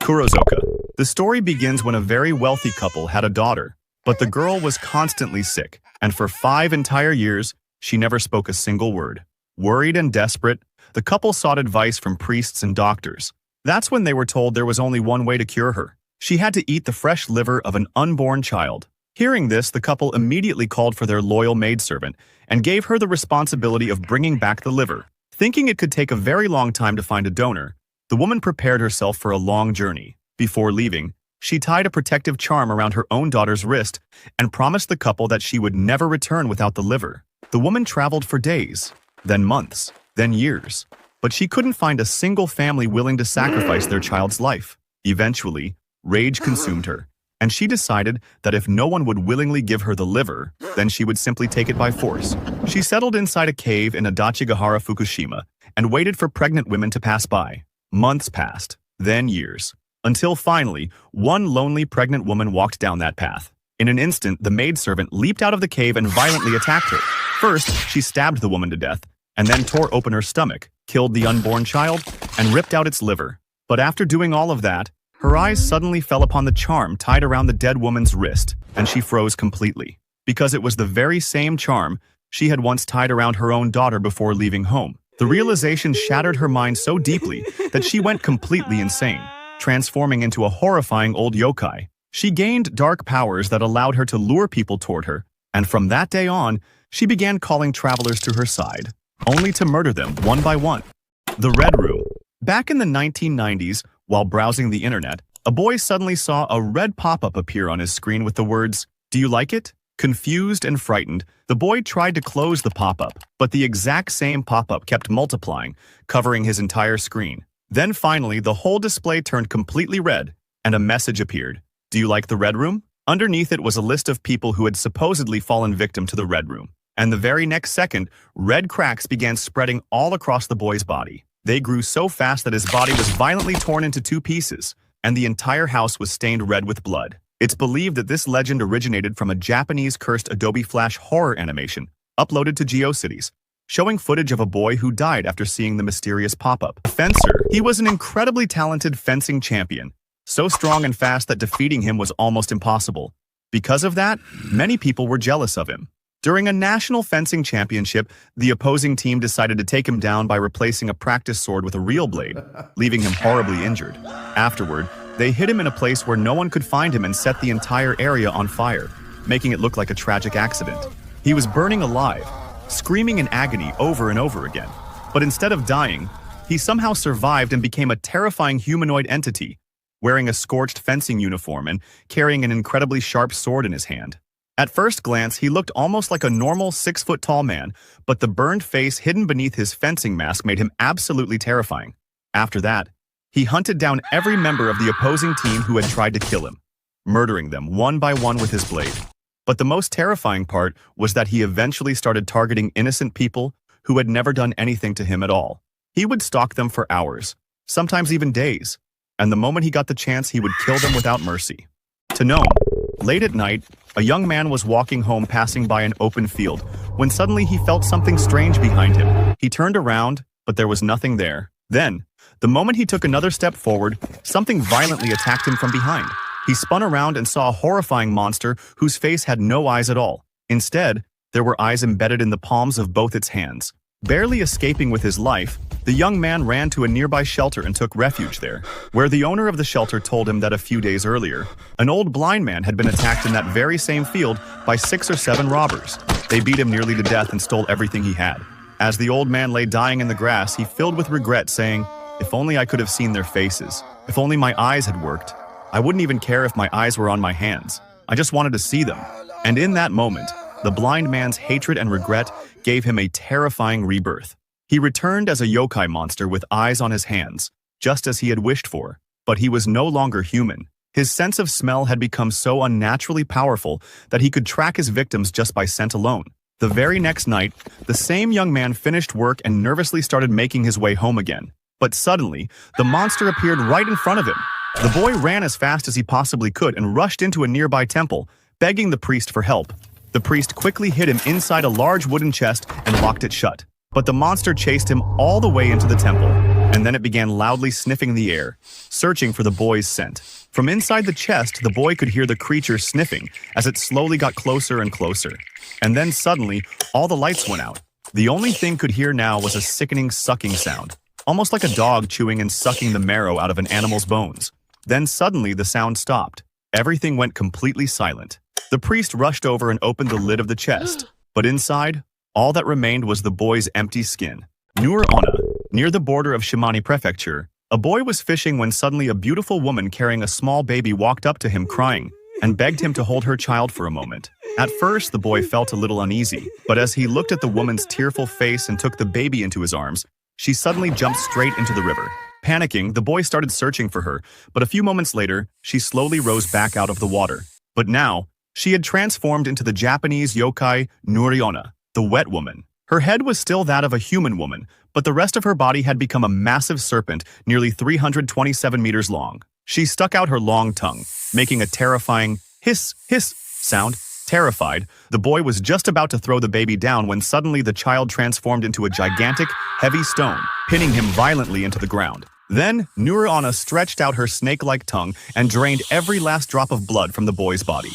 Kurozoka. The story begins when a very wealthy couple had a daughter, but the girl was constantly sick, and for 5 entire years, she never spoke a single word. Worried and desperate, the couple sought advice from priests and doctors. That's when they were told there was only one way to cure her. She had to eat the fresh liver of an unborn child. Hearing this, the couple immediately called for their loyal maidservant and gave her the responsibility of bringing back the liver. Thinking it could take a very long time to find a donor, the woman prepared herself for a long journey. Before leaving, she tied a protective charm around her own daughter's wrist and promised the couple that she would never return without the liver. The woman traveled for days, then months, then years, but she couldn't find a single family willing to sacrifice their child's life. Eventually, rage consumed her, and she decided that if no one would willingly give her the liver, then she would simply take it by force. She settled inside a cave in Adachigahara, Fukushima, and waited for pregnant women to pass by. Months passed, then years, until finally, one lonely pregnant woman walked down that path. In an instant, the maidservant leaped out of the cave and violently attacked her. First, she stabbed the woman to death, and then tore open her stomach, killed the unborn child, and ripped out its liver. But after doing all of that, her eyes suddenly fell upon the charm tied around the dead woman's wrist, and she froze completely. Because it was the very same charm she had once tied around her own daughter before leaving home. The realization shattered her mind so deeply that she went completely insane, transforming into a horrifying old yokai. She gained dark powers that allowed her to lure people toward her, and from that day on, she began calling travelers to her side, only to murder them one by one. The Red Room. Back in the 1990s, while browsing the internet, a boy suddenly saw a red pop-up appear on his screen with the words, "Do you like it?" Confused and frightened, the boy tried to close the pop-up, but the exact same pop-up kept multiplying, covering his entire screen. Then finally, the whole display turned completely red, and a message appeared. "Do you like the Red Room?" Underneath it was a list of people who had supposedly fallen victim to the Red Room. And the very next second, red cracks began spreading all across the boy's body. They grew so fast that his body was violently torn into 2 pieces, and the entire house was stained red with blood. It's believed that this legend originated from a Japanese cursed Adobe Flash horror animation uploaded to GeoCities, showing footage of a boy who died after seeing the mysterious pop-up. A fencer. He was an incredibly talented fencing champion, so strong and fast that defeating him was almost impossible. Because of that, many people were jealous of him. During a national fencing championship, the opposing team decided to take him down by replacing a practice sword with a real blade, leaving him horribly injured. Afterward, they hid him in a place where no one could find him and set the entire area on fire, making it look like a tragic accident. He was burning alive, screaming in agony over and over again. But instead of dying, he somehow survived and became a terrifying humanoid entity, wearing a scorched fencing uniform and carrying an incredibly sharp sword in his hand. At first glance, he looked almost like a normal 6-foot-tall man, but the burned face hidden beneath his fencing mask made him absolutely terrifying. After that, he hunted down every member of the opposing team who had tried to kill him, murdering them one by one with his blade. But the most terrifying part was that he eventually started targeting innocent people who had never done anything to him at all. He would stalk them for hours, sometimes even days, and the moment he got the chance, he would kill them without mercy. Tenome. Late at night, a young man was walking home passing by an open field when suddenly he felt something strange behind him. He turned around, but there was nothing there. Then, the moment he took another step forward, something violently attacked him from behind. He spun around and saw a horrifying monster whose face had no eyes at all. Instead, there were eyes embedded in the palms of both its hands. Barely escaping with his life, the young man ran to a nearby shelter and took refuge there, where the owner of the shelter told him that a few days earlier, an old blind man had been attacked in that very same field by 6 or 7 robbers. They beat him nearly to death and stole everything he had. As the old man lay dying in the grass, he filled with regret, saying, "If only I could have seen their faces. If only my eyes had worked. I wouldn't even care if my eyes were on my hands. I just wanted to see them." And in that moment, the blind man's hatred and regret gave him a terrifying rebirth. He returned as a yokai monster with eyes on his hands, just as he had wished for. But he was no longer human. His sense of smell had become so unnaturally powerful that he could track his victims just by scent alone. The very next night, the same young man finished work and nervously started making his way home again. But suddenly, the monster appeared right in front of him. The boy ran as fast as he possibly could and rushed into a nearby temple, begging the priest for help. The priest quickly hid him inside a large wooden chest and locked it shut. But the monster chased him all the way into the temple, and then it began loudly sniffing the air, searching for the boy's scent. From inside the chest, the boy could hear the creature sniffing as it slowly got closer and closer. And then suddenly, all the lights went out. The only thing could hear now was a sickening sucking sound, almost like a dog chewing and sucking the marrow out of an animal's bones. Then suddenly the sound stopped. Everything went completely silent. The priest rushed over and opened the lid of the chest, but inside, all that remained was the boy's empty skin. Nure Onna, near the border of Shimane Prefecture, a boy was fishing when suddenly a beautiful woman carrying a small baby walked up to him crying and begged him to hold her child for a moment. At first, the boy felt a little uneasy, but as he looked at the woman's tearful face and took the baby into his arms, she suddenly jumped straight into the river. Panicking, the boy started searching for her, but a few moments later, she slowly rose back out of the water. But now, she had transformed into the Japanese yokai Nure Onna, the wet woman. Her head was still that of a human woman, but the rest of her body had become a massive serpent nearly 327 meters long. She stuck out her long tongue, making a terrifying hiss, hiss sound. Terrified, the boy was just about to throw the baby down when suddenly the child transformed into a gigantic, heavy stone, pinning him violently into the ground. Then, Nure Onna stretched out her snake-like tongue and drained every last drop of blood from the boy's body.